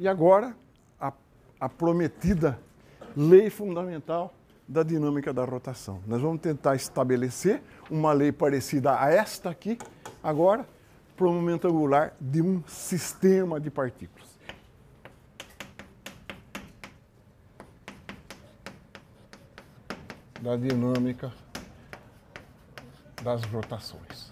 E agora, a prometida lei fundamental da dinâmica da rotação. Nós vamos tentar estabelecer uma lei parecida a esta aqui, agora, para o momento angular de um sistema de partículas. Da dinâmica das rotações.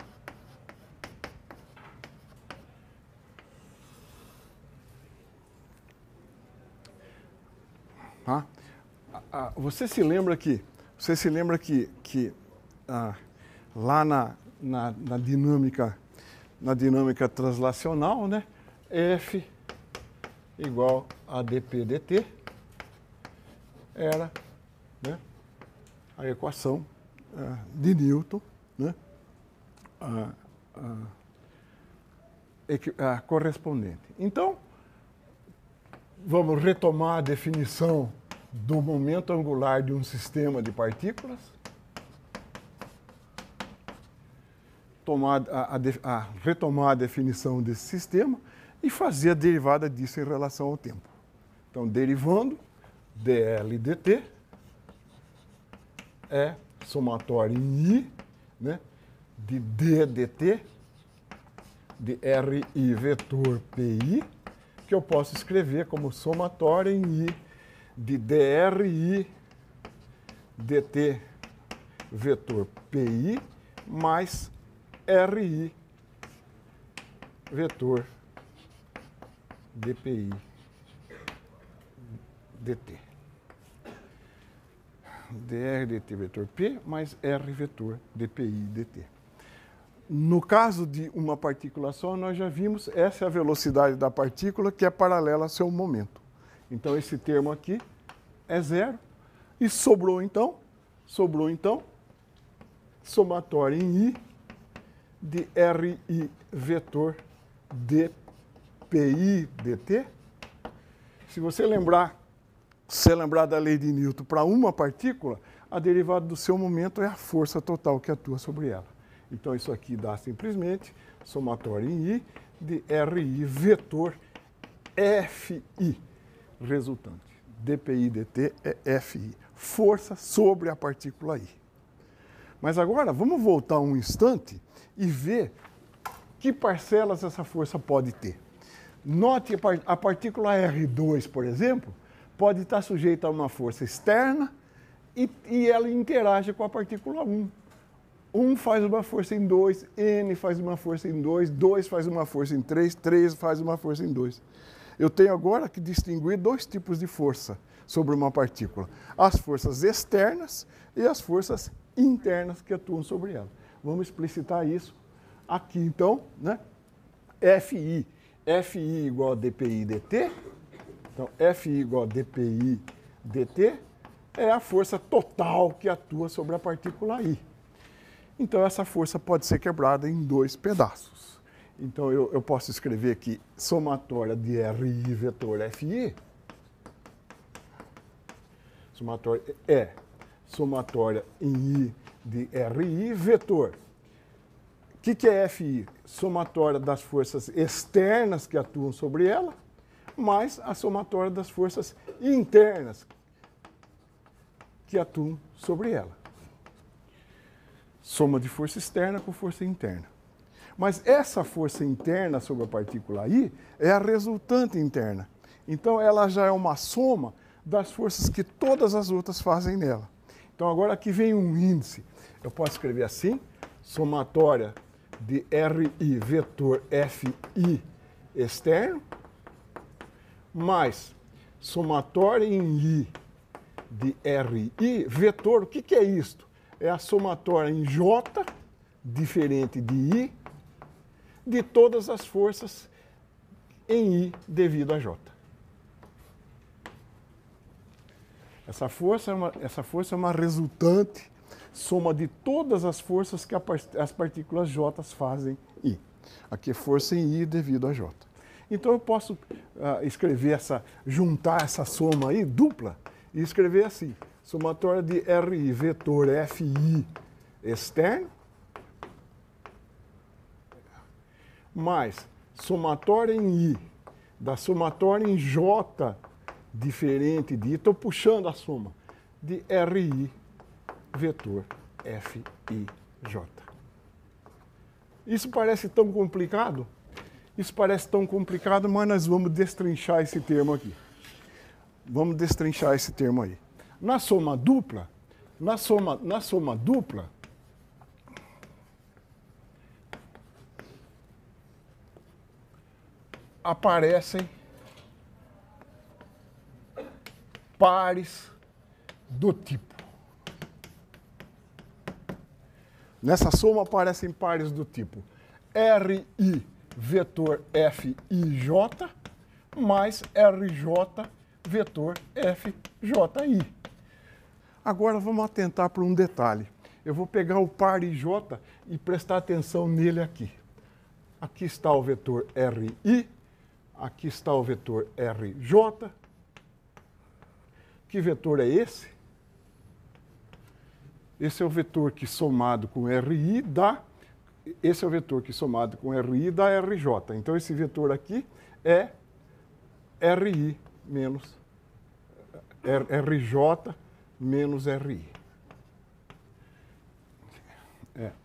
Você se lembra que lá na dinâmica translacional, né, F igual a dp dt era, né, a equação de Newton, né, a correspondente. Então, vamos retomar a definição do momento angular de um sistema de partículas. Retomar a definição desse sistema e fazer a derivada disso em relação ao tempo. Então, derivando dl dt é somatório em I, né, de d dt, de RI vetor PI, que eu posso escrever como somatório em I de DRI dt vetor PI mais RI vetor dPI dt. dr dt vetor P mais R vetor dPI dt. No caso de uma partícula só, nós já vimos, essa é a velocidade da partícula que é paralela ao seu momento. Então, esse termo aqui é zero. E sobrou então, somatório em I de RI vetor dPI dt. Se você lembrar da lei de Newton para uma partícula, a derivada do seu momento é a força total que atua sobre ela. Então, isso aqui dá simplesmente somatório em I de RI vetor FI, resultante. dPi dt é FI, força sobre a partícula I. Mas agora, vamos voltar um instante e ver que parcelas essa força pode ter. Note a partícula R2, por exemplo, pode estar sujeita a uma força externa e ela interage com a partícula 1. 1 faz uma força em 2, N faz uma força em 2, 2 faz uma força em 3, 3 faz uma força em 2. Eu tenho agora que distinguir dois tipos de força sobre uma partícula. As forças externas e as forças internas que atuam sobre ela. Vamos explicitar isso aqui, então, né? FI igual a dPi dt. Então, FI igual a dPi dt é a força total que atua sobre a partícula I. Então, essa força pode ser quebrada em dois pedaços. Então, eu posso escrever aqui somatória de RI vetor FI. Somatória em I de RI vetor. O que é FI? Somatória das forças externas que atuam sobre ela, mais a somatória das forças internas que atuam sobre ela. Soma de força externa com força interna. Mas essa força interna sobre a partícula I é a resultante interna. Então, ela já é uma soma das forças que todas as outras fazem nela. Então, agora aqui vem um índice. Eu posso escrever assim, somatória de RI vetor FI externo, mais somatória em I de RI vetor. O que é isto? É a somatória em J, diferente de I, de todas as forças em I devido a J. Essa força é uma resultante, soma de todas as forças que as partículas J fazem I. Aqui é força em I devido a J. Então eu posso juntar essa soma aí, dupla, e escrever assim, somatória de RI vetor FI externo, mais somatória em I da somatória em J diferente de I, estou puxando a soma de RI vetor FIJ. Isso parece tão complicado? Isso parece tão complicado, mas nós vamos destrinchar esse termo aqui. Vamos destrinchar esse termo aí. Na soma dupla, aparecem pares do tipo. Nessa soma aparecem pares do tipo RI vetor FIJ mais RJ vetor FJI. Agora vamos atentar para um detalhe. Eu vou pegar o par IJ e prestar atenção nele aqui. Aqui está o vetor RI, aqui está o vetor RJ. Que vetor é esse? Esse é o vetor que somado com RI dá... Esse é o vetor que somado com RI dá RJ. Então, esse vetor aqui é RI menos RJ menos RI.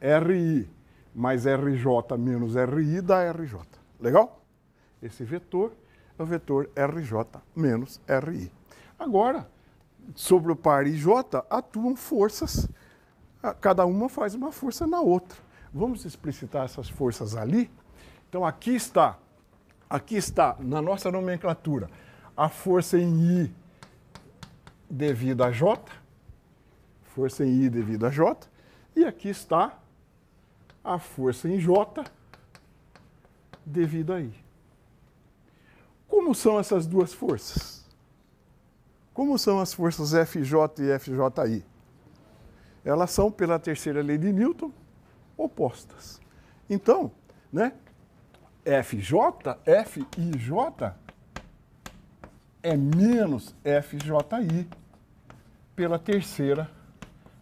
RI mais RJ menos RI dá RJ. Legal? Esse vetor é o vetor RJ menos RI. Agora, sobre o par IJ, atuam forças, cada uma faz uma força na outra. Vamos explicitar essas forças ali? Então, aqui está, na nossa nomenclatura, a força em I devido a J, força em I devido a J, e aqui está a força em J devido a I. Como são essas duas forças? Como são as forças FJ e FJI? Elas são, pela terceira lei de Newton, opostas. Então, né, FJ é menos FJI pela terceira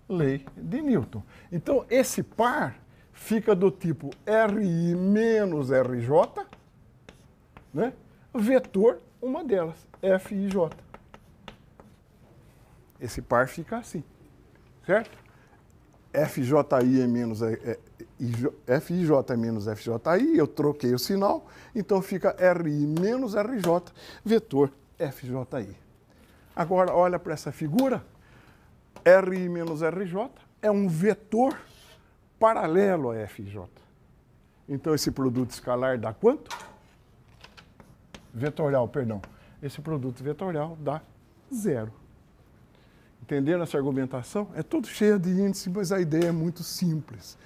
lei de Newton. Então, esse par fica do tipo RI menos RJ, né, vetor uma delas, FIJ. Esse par fica assim, certo? FJI é menos FIJ é menos FJI, eu troquei o sinal, então fica RI menos RJ, vetor FJI. Agora, olha para essa figura, RI menos RJ é um vetor paralelo a FJ. Então, esse produto escalar dá quanto? Vetorial, perdão. Esse produto vetorial dá 0. Entenderam essa argumentação? É tudo cheia de índice, mas a ideia é muito simples.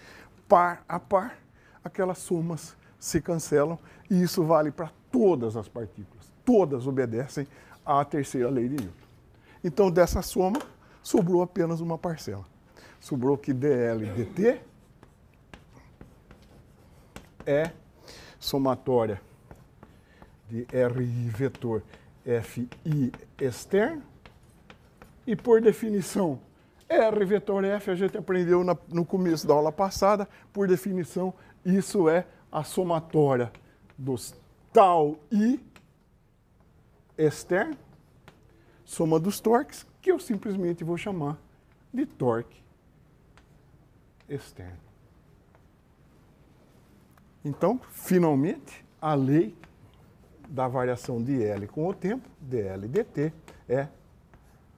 Par a par, aquelas somas se cancelam e isso vale para todas as partículas. Todas obedecem à terceira lei de Newton. Então, dessa soma, sobrou apenas uma parcela. Sobrou que dl dt é somatória de RI vetor FI externo. E, por definição, R vetor F, a gente aprendeu no começo da aula passada, por definição, isso é a somatória dos tau I externo, soma dos torques, que eu simplesmente vou chamar de torque externo. Então, finalmente, a lei da variação de L com o tempo, dl dt, é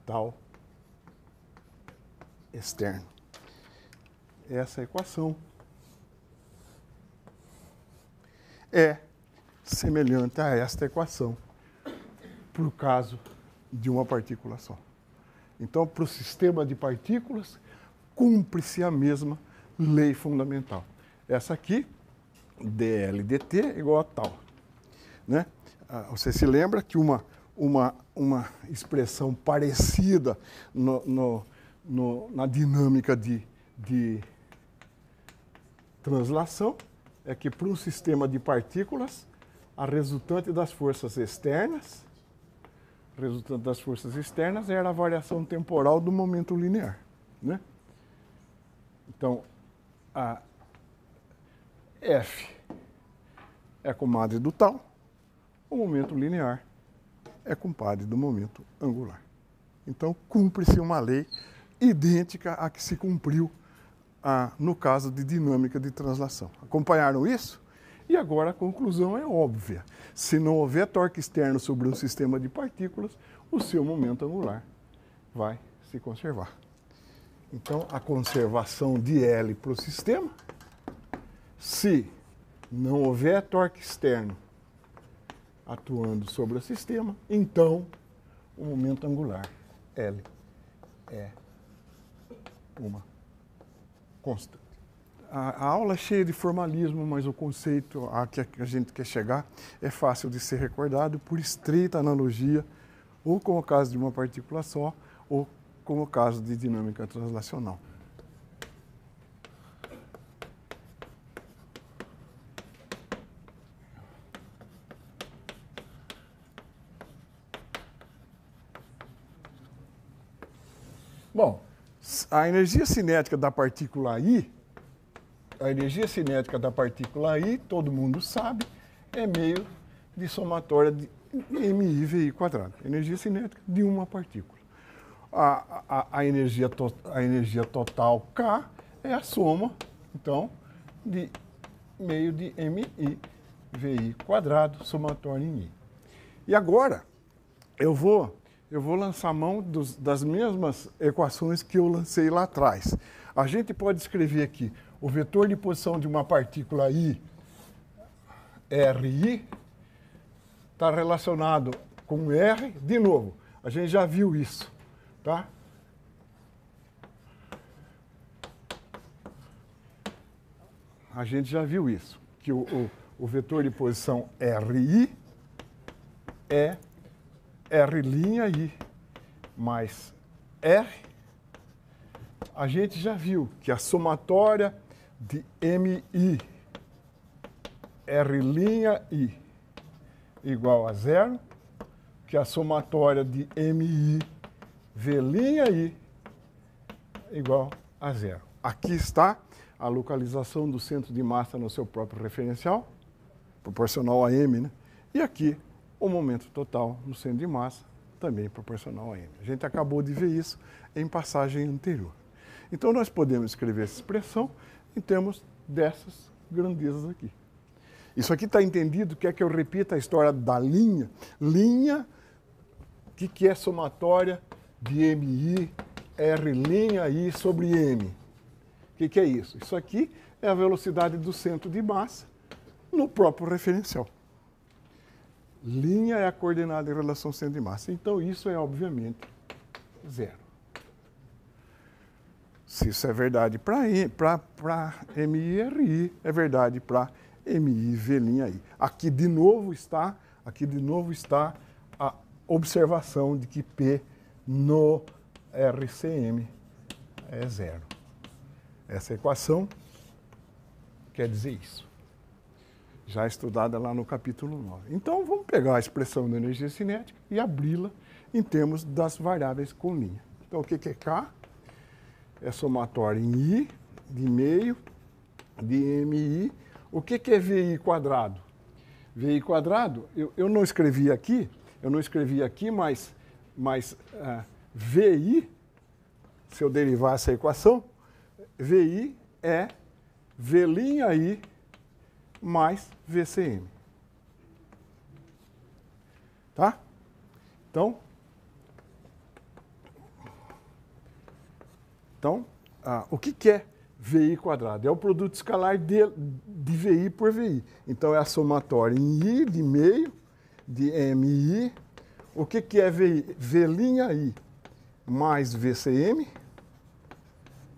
tau externo. Essa equação é semelhante a esta equação para o caso de uma partícula só. Então, para o sistema de partículas, cumpre-se a mesma lei fundamental. Essa aqui, dl dt igual a tau. Né? Você se lembra que uma expressão parecida na dinâmica de translação é que para um sistema de partículas, a resultante das forças externas era a variação temporal do momento linear. Né? Então, a F é a comadre do tau, o momento linear é compadre do momento angular. Então, cumpre-se uma lei idêntica à que se cumpriu no caso de dinâmica de translação. Acompanharam isso? E agora a conclusão é óbvia. Se não houver torque externo sobre um sistema de partículas, o seu momento angular vai se conservar. Então, a conservação de L para o sistema, se não houver torque externo atuando sobre o sistema, então o momento angular L é uma constante. A aula é cheia de formalismo, mas o conceito a que a gente quer chegar é fácil de ser recordado por estreita analogia, ou com o caso de uma partícula só, ou com o caso de dinâmica translacional. Bom, a energia cinética da partícula I, todo mundo sabe, é meio de somatória de MI/VI quadrado, energia cinética de uma partícula. A energia total K é a soma, então, de meio de MI/VI quadrado, somatória em I. E agora, eu vou lançar mão das mesmas equações que eu lancei lá atrás. A gente pode escrever aqui o vetor de posição de uma partícula I, RI, está relacionado com R. De novo, a gente já viu isso, tá? A gente já viu isso, que o vetor de posição RI é R'I mais R. A gente já viu que a somatória de MI R'I igual a zero, que a somatória de MI V'I igual a zero. Aqui está a localização do centro de massa no seu próprio referencial, proporcional a M, né? E aqui o momento total no centro de massa, também proporcional a M. A gente acabou de ver isso em passagem anterior. Então, nós podemos escrever essa expressão em termos dessas grandezas aqui. Isso aqui está entendido? Quer que eu repita a história da linha? Linha, o que é somatória de MI, R'I sobre M? O que é isso? Isso aqui é a velocidade do centro de massa no próprio referencial. Linha é a coordenada em relação ao centro de massa. Então, isso é, obviamente, zero. Se isso é verdade para MI/RI, é verdade para MI/V'I. Aqui de novo está a observação de que P no RCM é zero. Essa equação quer dizer isso. Já estudada lá no capítulo 9. Então, vamos pegar a expressão da energia cinética e abri-la em termos das variáveis com linha. Então, o que é K? É somatória em I, de meio, de MI. O que é VI quadrado? VI quadrado, eu não escrevi aqui, mas VI, se eu derivar essa equação, VI é V'I mais VCM. Tá? Então, o que é VI quadrado? É o produto escalar de VI por VI. Então, é a somatória em I, de meio, de MI. O que é VI? V'I mais VCM,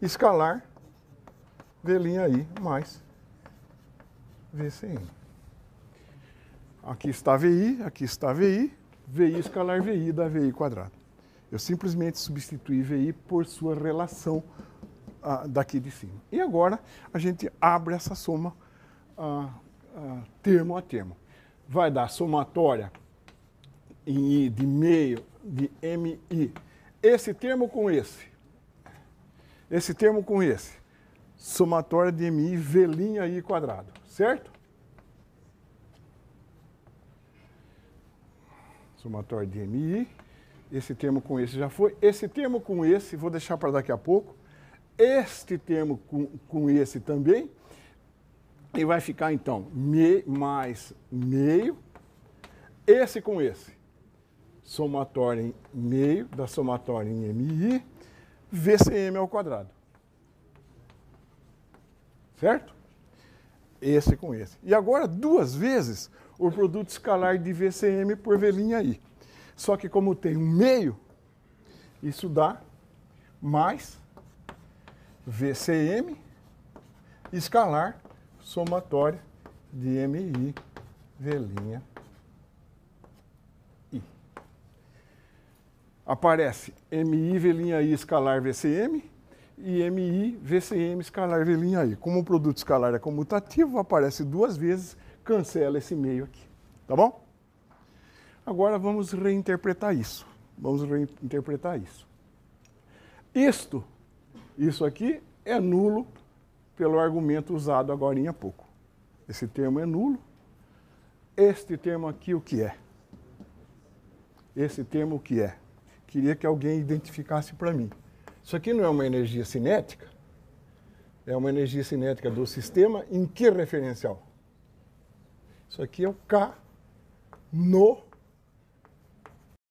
escalar V'I mais VCM. Aqui está VI, aqui está VI. VI escalar VI dá VI quadrado. Eu simplesmente substituí VI por sua relação daqui de cima. E agora a gente abre essa soma termo a termo. Vai dar somatória em I de meio de MI. Esse termo com esse. Esse termo com esse. Somatória de MI V'I quadrado. Certo? somatório de MI. Esse termo com esse já foi. Esse termo com esse, vou deixar para daqui a pouco. Este termo com esse também. E vai ficar, então, mais meio. Esse com esse. Somatório em meio da somatória em MI. VCM ao quadrado. Certo? Esse com esse. E agora, duas vezes, o produto escalar de VCM por V'I. Só que como tem um meio, isso dá mais VCM escalar somatória de MI V'I. Aparece MI V'I escalar VCM e MI VCM escalar V'I. Como o produto escalar é comutativo, aparece duas vezes, cancela esse meio aqui. Tá bom? Agora vamos reinterpretar isso. Isso aqui é nulo pelo argumento usado agora há pouco. Esse termo é nulo. Este termo aqui, o que é? Esse termo, o que é? Queria que alguém identificasse para mim. Isso aqui não é uma energia cinética? É uma energia cinética do sistema em que referencial? Isso aqui é o K no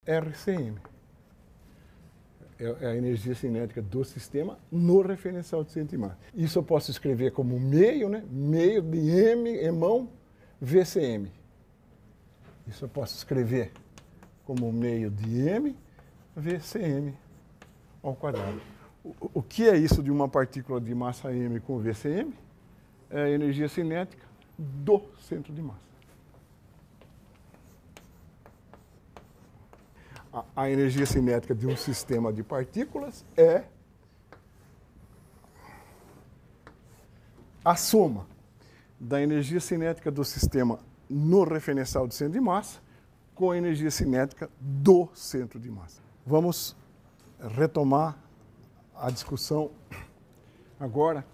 RCM. É a energia cinética do sistema no referencial de centro de massa. Isso eu posso escrever como meio, né? Meio de emão VCM. Isso eu posso escrever como meio de M VCM ao quadrado. O que é isso de uma partícula de massa M com VCM? É a energia cinética do centro de massa. A energia cinética de um sistema de partículas é a soma da energia cinética do sistema no referencial de centro de massa com a energia cinética do centro de massa. Vamos retomar a discussão agora.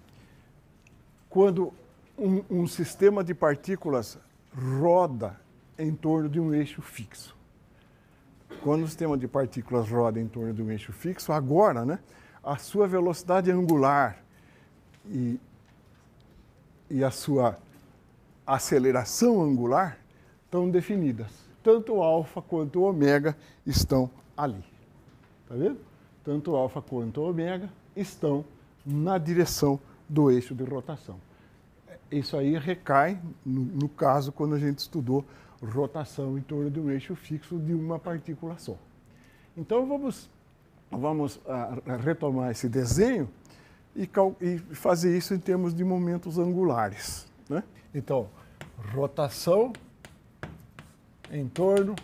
Quando um sistema de partículas roda em torno de um eixo fixo. Quando o sistema de partículas roda em torno de um eixo fixo, agora, né, a sua velocidade angular e a sua aceleração angular estão definidas. Tanto o alfa quanto o ômega estão ali. Está vendo? Tanto o alfa quanto o ômega estão na direção do eixo de rotação. Isso aí recai, no caso, quando a gente estudou rotação em torno de um eixo fixo de uma partícula só. Então, vamos retomar esse desenho e fazer isso em termos de momentos angulares, né? Então, rotação em torno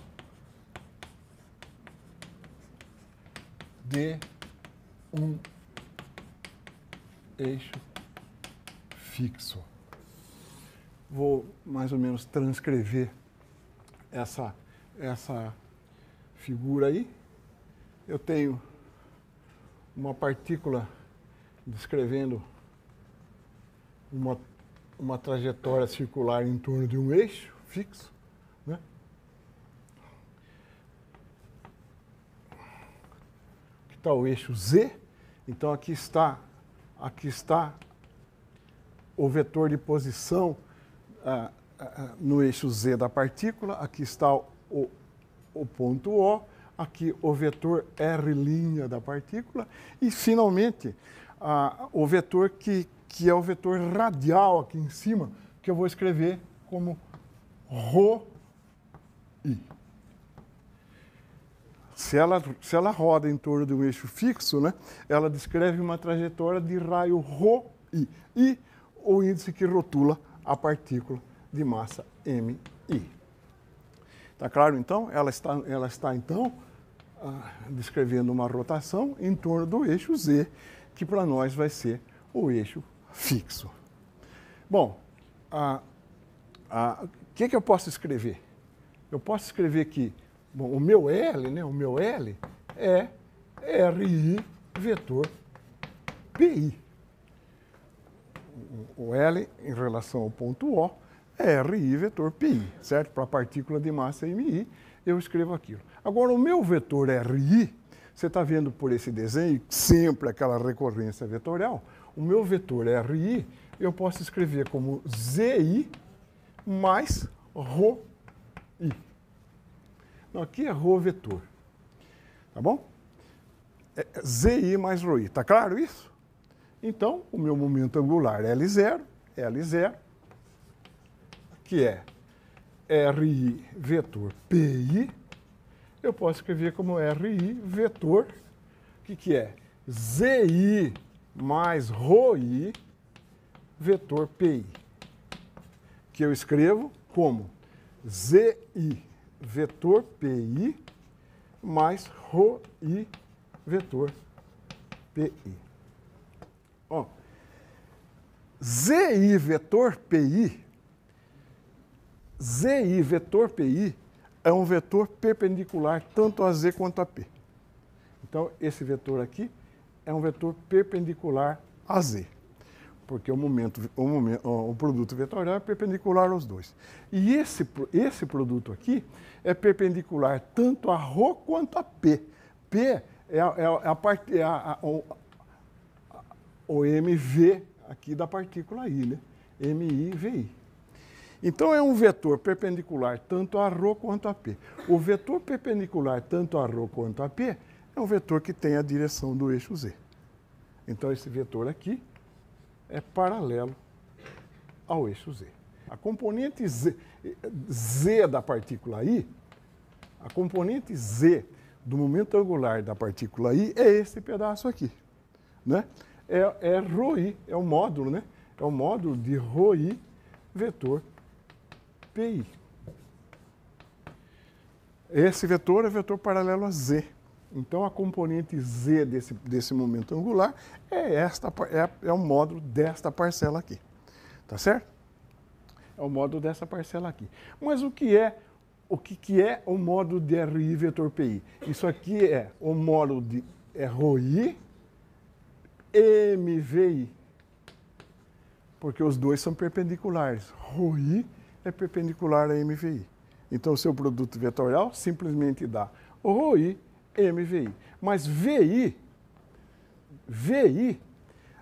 de um eixo fixo. Vou mais ou menos transcrever essa figura aí. Eu tenho uma partícula descrevendo uma trajetória circular em torno de um eixo fixo, né? Aqui está o eixo Z. Então aqui está o vetor de posição no eixo Z da partícula. Aqui está o ponto O. Aqui o vetor R' da partícula. E, finalmente, o vetor que é o vetor radial aqui em cima, que eu vou escrever como ρi. Se ela roda em torno de um eixo fixo, né, ela descreve uma trajetória de raio ρi. E o índice que rotula a partícula de massa MI. Está claro, então? Ela está então, descrevendo uma rotação em torno do eixo Z, que para nós vai ser o eixo fixo. Bom, o que eu posso escrever? Eu posso escrever que o meu L, né, o meu L é RI vetor PI. O L em relação ao ponto O é RI vetor PI, certo? Para a partícula de massa MI, eu escrevo aquilo. Agora, o meu vetor RI, você está vendo por esse desenho, sempre aquela recorrência vetorial, o meu vetor RI, eu posso escrever como ZI mais ρI. Não, aqui é ρ vetor. Tá bom? É ZI mais ρI. Tá claro isso? Então, o meu momento angular L0, que é RI vetor PI, eu posso escrever como RI vetor, que é ZI mais ρI vetor PI, que eu escrevo como ZI vetor PI mais ρI vetor PI. Ó, ZI vetor PI é um vetor perpendicular tanto a Z quanto a P. Então, esse vetor aqui é um vetor perpendicular a Z, porque o produto vetorial é perpendicular aos dois. E esse produto aqui é perpendicular tanto a ρ quanto a P. P é o MV aqui da partícula I, né? MI, VI. Então, é um vetor perpendicular tanto a ρ quanto a P. O vetor perpendicular tanto a ρ quanto a P é um vetor que tem a direção do eixo Z. Então, esse vetor aqui é paralelo ao eixo Z. A componente Z da partícula I, a componente Z do momento angular da partícula I é esse pedaço aqui, né? É ρI, é o módulo, né? É o módulo de ρI vetor PI. Esse vetor é vetor paralelo a Z. Então, a componente Z desse momento angular é o módulo desta parcela aqui. Tá certo? É o módulo dessa parcela aqui. Mas o que é o módulo de RI vetor PI? Isso aqui é o módulo de ROI MVI. Porque os dois são perpendiculares. ROI é perpendicular a MVI. Então, o seu produto vetorial simplesmente dá ROI MVI. Mas VI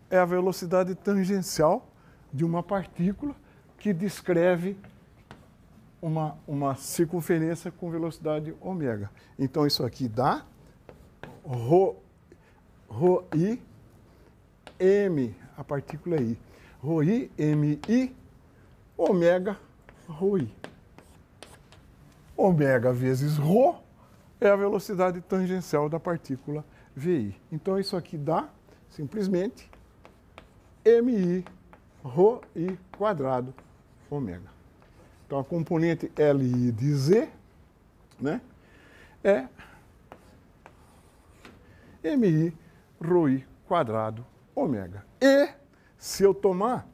é a velocidade tangencial de uma partícula que descreve uma circunferência com velocidade ômega. Então, isso aqui dá ρI M, a partícula I. ρI, MI, ômega, ρI. Ômega vezes ρ é a velocidade tangencial da partícula VI. Então, isso aqui dá, simplesmente, MI, ρI quadrado, ômega. Então, a componente LI de Z, né, é MI, ρI quadrado, ômega. E, se eu tomar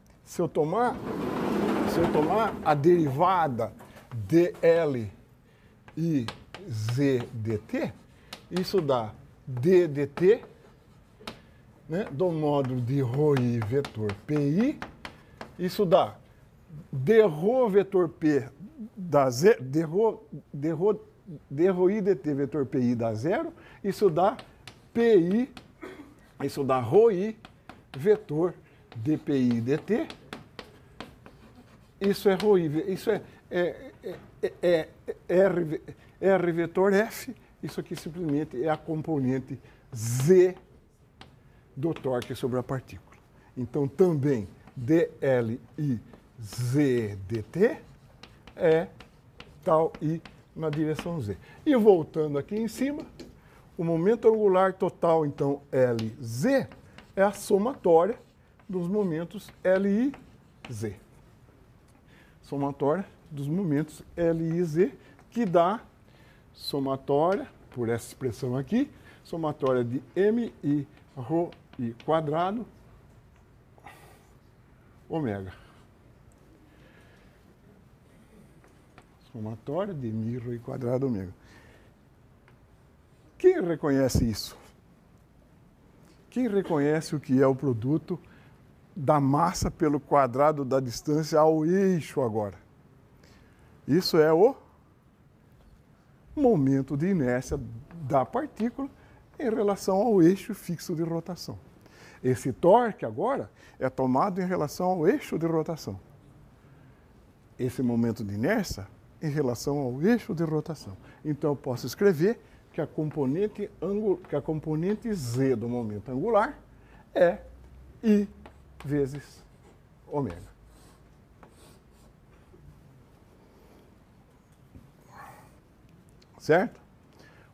a derivada dL e Z dt, isso dá D dt, né, do módulo de ρI vetor PI, isso dá dρ vetor P dá zero, dρi dt vetor PI dá zero, isso dá PI, isso dá ρI vetor dPi dt, isso é ρI, isso é R vetor F, isso aqui simplesmente é a componente Z do torque sobre a partícula. Então, também dL e Z dt é tal I na direção Z. E voltando aqui em cima, o momento angular total, então, LZ, é a somatória dos momentos LI e Z. Somatória dos momentos LI e Z, que dá somatória, por essa expressão aqui, somatória de MI ρI quadrado ômega. Somatória de MI ρI quadrado ômega. Quem reconhece isso? Quem reconhece o que é o produto da massa pelo quadrado da distância ao eixo agora? Isso é o momento de inércia da partícula em relação ao eixo fixo de rotação. Esse torque agora é tomado em relação ao eixo de rotação. Esse momento de inércia em relação ao eixo de rotação. Então eu posso escrever que a componente Z do momento angular é I vezes ômega. Certo?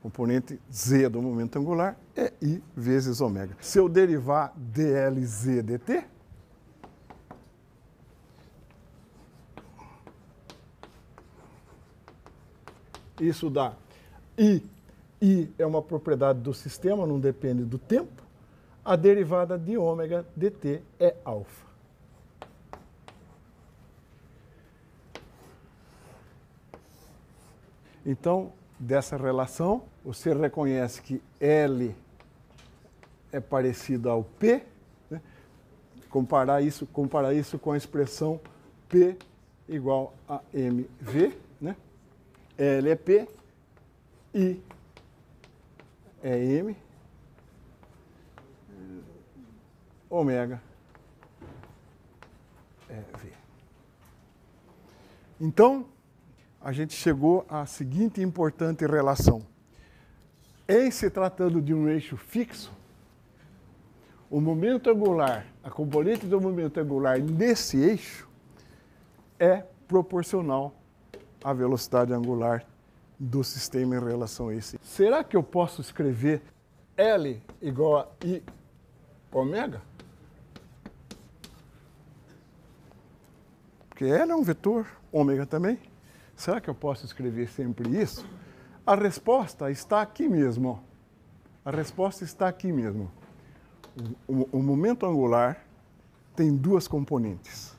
Componente Z do momento angular é I vezes ômega. Se eu derivar dLz dt, isso dá I. I é uma propriedade do sistema, não depende do tempo. A derivada de ômega dt é alfa. Então, dessa relação, você reconhece que L é parecido ao P, né? Comparar isso com a expressão P igual a mv, né? L é P, I é M, ômega é V. Então, a gente chegou à seguinte importante relação. Em se tratando de um eixo fixo, o momento angular, a componente do momento angular nesse eixo é proporcional à velocidade angular do sistema em relação a esse. Será que eu posso escrever L igual a I ômega? Porque L é um vetor, ômega também. Será que eu posso escrever sempre isso? A resposta está aqui mesmo. Ó. A resposta está aqui mesmo. O momento angular tem duas componentes.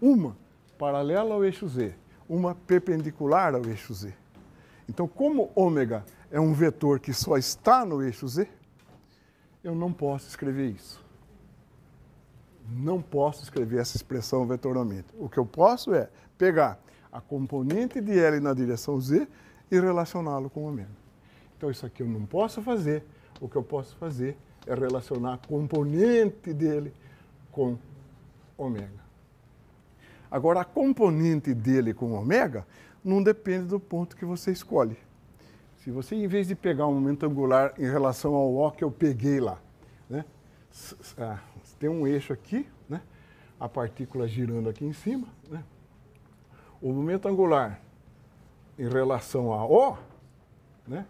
Uma paralela ao eixo Z, uma perpendicular ao eixo Z. Então, como ômega é um vetor que só está no eixo Z, eu não posso escrever isso. Não posso escrever essa expressão vetorialmente. O que eu posso é pegar a componente de L na direção Z e relacioná-lo com ômega. Então, isso aqui eu não posso fazer. O que eu posso fazer é relacionar a componente dele com ômega. Agora, a componente dele com ômega não depende do ponto que você escolhe. Se você, em vez de pegar um momento angular em relação ao O que eu peguei lá, né, tem um eixo aqui, né, a partícula girando aqui em cima, né, o momento angular em relação a O, né,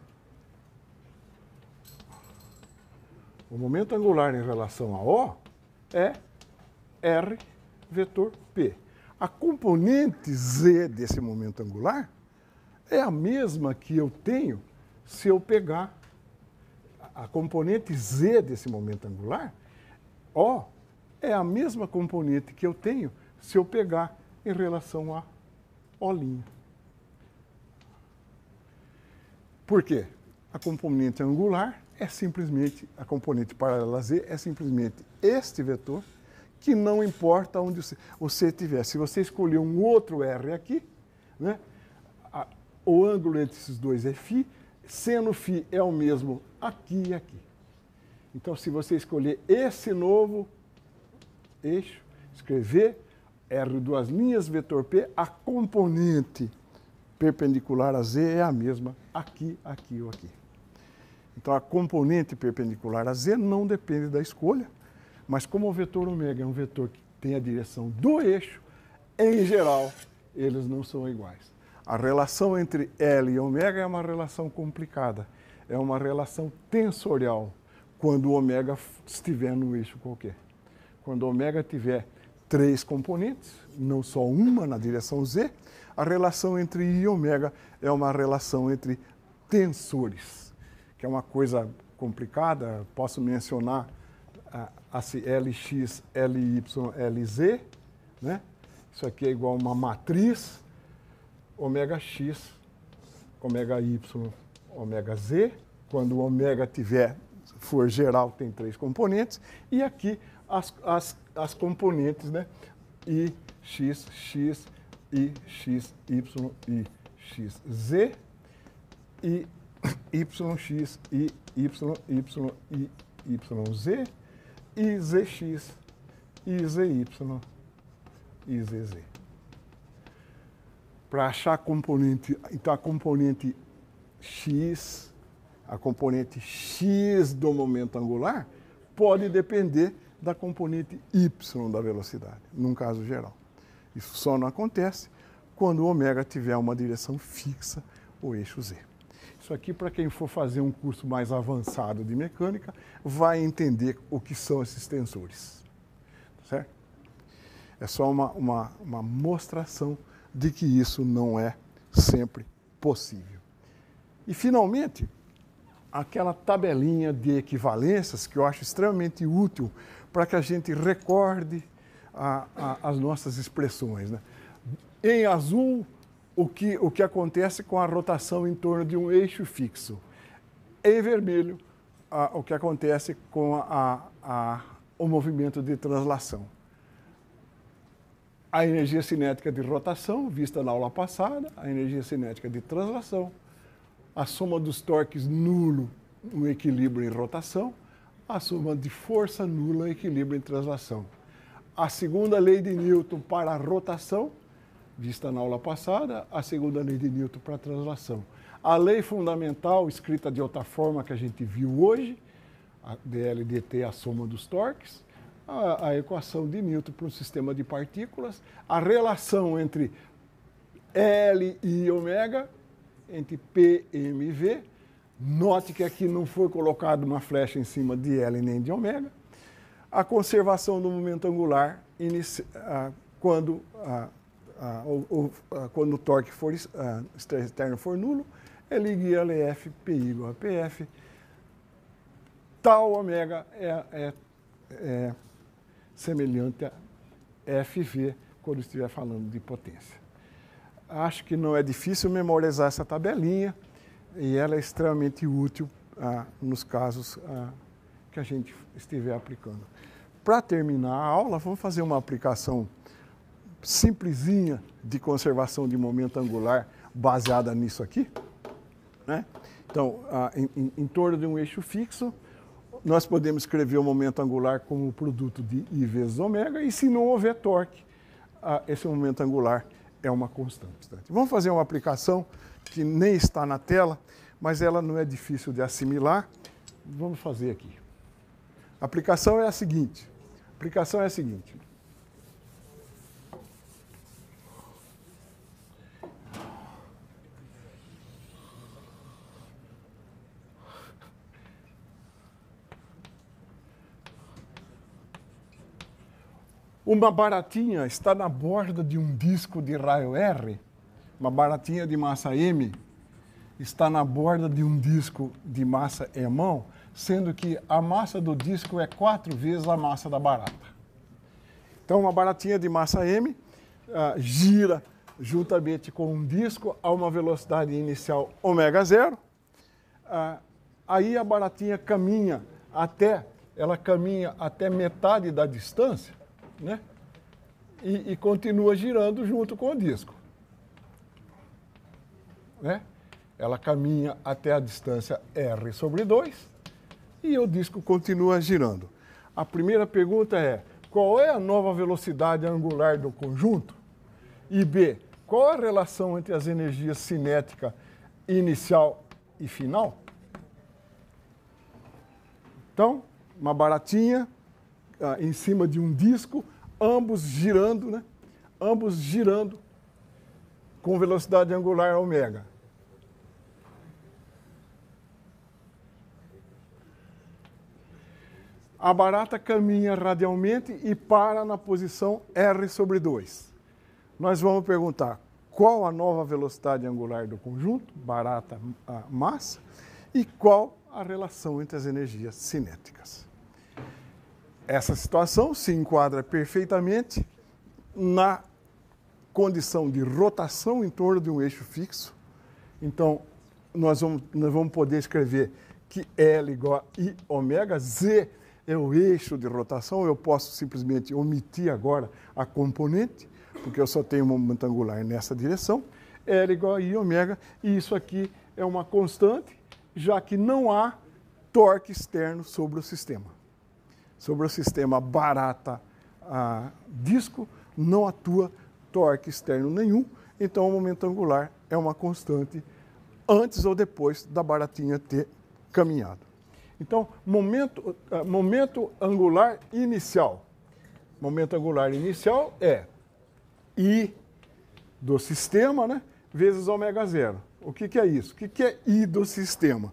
o momento angular em relação a O é R vetor P. A componente Z desse momento angular é a mesma que eu tenho se eu pegar a componente Z desse momento angular, O é a mesma componente que eu tenho se eu pegar em relação a O'. Por quê? A componente angular é simplesmente, a componente paralela a Z é simplesmente este vetor, que não importa onde você estiver. Se você escolher um outro R aqui, né, o ângulo entre esses dois é φ, seno φ é o mesmo aqui e aqui. Então, se você escolher esse novo eixo, escrever R duas linhas vetor P, a componente perpendicular a Z é a mesma aqui, aqui ou aqui. Então, a componente perpendicular a Z não depende da escolha, mas como o vetor ômega é um vetor que tem a direção do eixo, em geral, eles não são iguais. A relação entre L e ômega é uma relação complicada. É uma relação tensorial, quando o ômega estiver no eixo qualquer. Quando o ômega tiver três componentes, não só uma na direção Z, a relação entre I e ômega é uma relação entre tensores, que é uma coisa complicada. Posso mencionar Lx, Ly, Lz, né? Isso aqui é igual a uma matriz, ômega x, ômega y, ômega z. Quando o ômega for geral, tem três componentes. E aqui as componentes, né? I, x, x, I, x, y, I, x, z. e YX, e YY, e YZ, e ZX, e ZY, e ZZ. Para achar a componente, então a componente X, a componente X do momento angular, pode depender da componente Y da velocidade, num caso geral. Isso só não acontece quando o ômega tiver uma direção fixa, o eixo Z. Isso aqui, para quem for fazer um curso mais avançado de mecânica, vai entender o que são esses tensores. Certo? É só uma mostração de que isso não é sempre possível. E, finalmente, aquela tabelinha de equivalências que eu acho extremamente útil para que a gente recorde as nossas expressões, né? Em azul, o que acontece com a rotação em torno de um eixo fixo. Em vermelho, o que acontece com o movimento de translação. A energia cinética de rotação, vista na aula passada, a energia cinética de translação, a soma dos torques nulo no equilíbrio em rotação, a soma de força nula em equilíbrio em translação. A segunda lei de Newton para a rotação, vista na aula passada, a segunda lei de Newton para a translação. A lei fundamental, escrita de outra forma que a gente viu hoje, a dL dt, a soma dos torques, a equação de Newton para um sistema de partículas, a relação entre L e ômega, entre P e MV. Note que aqui não foi colocada uma flecha em cima de L nem de ômega. A conservação do momento angular quando o torque externo for nulo, L igual a LF, P igual a PF. Tal ômega é semelhante a FV quando estiver falando de potência. Acho que não é difícil memorizar essa tabelinha e ela é extremamente útil nos casos que a gente estiver aplicando. Para terminar a aula, vamos fazer uma aplicação simplesinha de conservação de momento angular baseada nisso aqui, né? Então, em torno de um eixo fixo, nós podemos escrever o momento angular como o produto de I vezes ômega, e se não houver torque, esse momento angular é uma constante. Vamos fazer uma aplicação que nem está na tela, mas ela não é difícil de assimilar. Vamos fazer aqui. A aplicação é a seguinte. Uma baratinha está na borda de um disco de raio R, uma baratinha de massa M está na borda de um disco de massa E-, sendo que a massa do disco é 4 vezes a massa da barata. Então, uma baratinha de massa M gira juntamente com um disco a uma velocidade inicial ω0. Aí a baratinha caminha até metade da distância, né? E continua girando junto com o disco, né? Ela caminha até a distância r/2 e o disco continua girando. A primeira pergunta é: qual é a nova velocidade angular do conjunto? E B, qual a relação entre as energias cinética inicial e final? Então, uma baratinha em cima de um disco, ambos girando, né? Ambos girando com velocidade angular ω. A barata caminha radialmente e para na posição r/2. Nós vamos perguntar qual a nova velocidade angular do conjunto, barata, massa, e qual a relação entre as energias cinéticas. Essa situação se enquadra perfeitamente na condição de rotação em torno de um eixo fixo. Então, nós vamos poder escrever que L igual a Iω, Z é o eixo de rotação. Eu posso simplesmente omitir agora a componente, porque eu só tenho um momento angular nessa direção. L igual a Iω, e isso aqui é uma constante, já que não há torque externo sobre o sistema. Sobre o sistema barata disco, não atua torque externo nenhum, então o momento angular é uma constante antes ou depois da baratinha ter caminhado. Então, momento angular inicial. Momento angular inicial é I do sistema, né, vezes ômega zero. O que é isso? O que é I do sistema?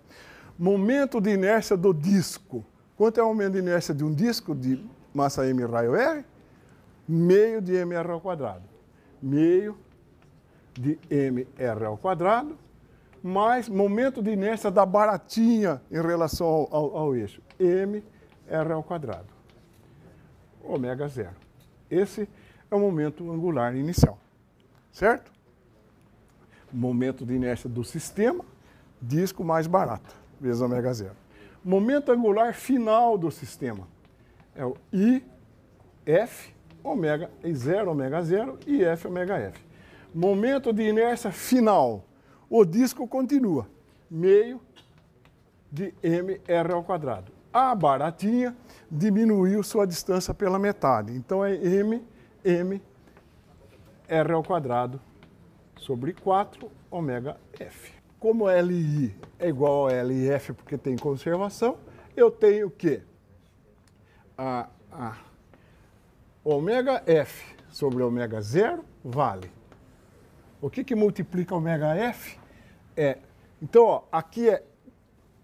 Momento de inércia do disco. Quanto é o momento de inércia de um disco de massa m raio R? Meio de mr ao quadrado. Meio de mr ao quadrado, mais momento de inércia da baratinha em relação ao eixo. mr ao quadrado. Ômega zero. Esse é o momento angular inicial. Certo? Momento de inércia do sistema, disco mais barata, vezes ômega zero. Momento angular final do sistema é o IF, ômega zero, ômega zero, e F, ômega F. Momento de inércia final, o disco continua, meio de mr ao quadrado. A baratinha diminuiu sua distância pela metade, então é mr ao quadrado sobre 4 ômega F. Como LI é igual a LF porque tem conservação, eu tenho que ômega F sobre ômega zero vale. O que multiplica ômega F? Então, ó, aqui é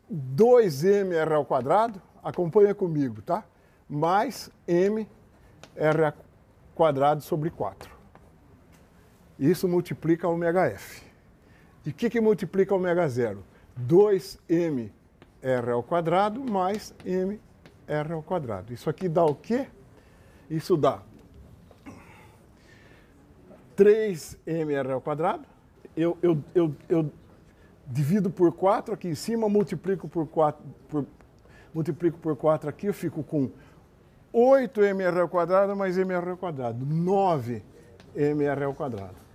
2mr ao quadrado, acompanha comigo, tá? Mais mr quadrado sobre 4. Isso multiplica ômega F. E o que multiplica ômega zero? 2mr ao quadrado mais mr ao quadrado. Isso aqui dá o quê? Isso dá 3mr ao quadrado. Eu divido por 4 aqui em cima, multiplico por 4 aqui, eu fico com 8mr ao quadrado mais mr ao quadrado. 9mr ao quadrado.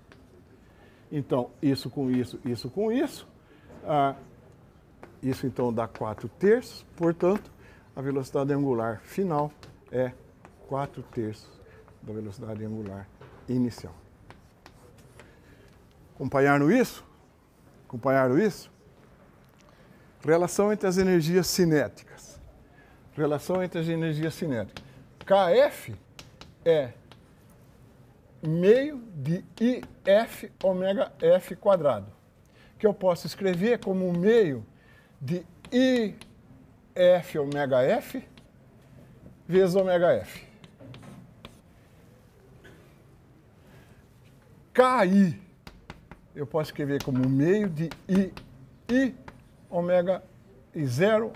Então, isso com isso, isso com isso. Isso então dá 4/3, portanto, a velocidade angular final é 4/3 da velocidade angular inicial. Acompanharam isso? Acompanharam isso? Relação entre as energias cinéticas. Relação entre as energias cinéticas. KF é meio de IF ômega F quadrado, que eu posso escrever como meio de IF ômega F vezes ômega F. KI eu posso escrever como meio de I ômega zero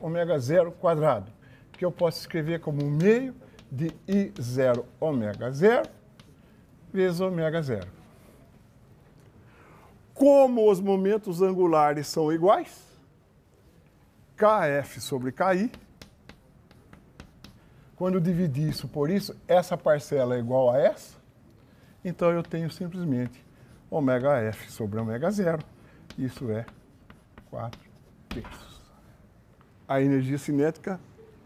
quadrado, que eu posso escrever como meio de I0 ômega zero vezes ômega zero. Como os momentos angulares são iguais, KF sobre KI, quando eu dividir isso por isso, essa parcela é igual a essa, então eu tenho simplesmente ômega F sobre ômega zero, isso é 4/3. A energia cinética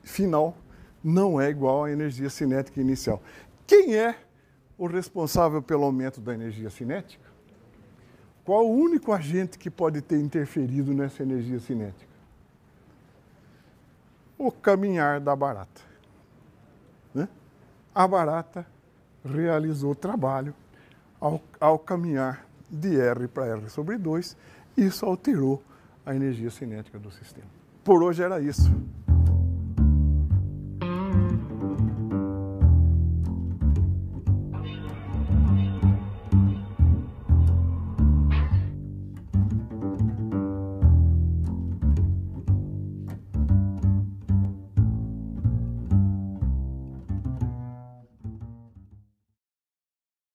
final não é igual à energia cinética inicial. Quem é o responsável pelo aumento da energia cinética? Qual o único agente que pode ter interferido nessa energia cinética? O caminhar da barata. Né? A barata realizou o trabalho ao caminhar de R para R sobre 2, isso alterou a energia cinética do sistema. Por hoje era isso.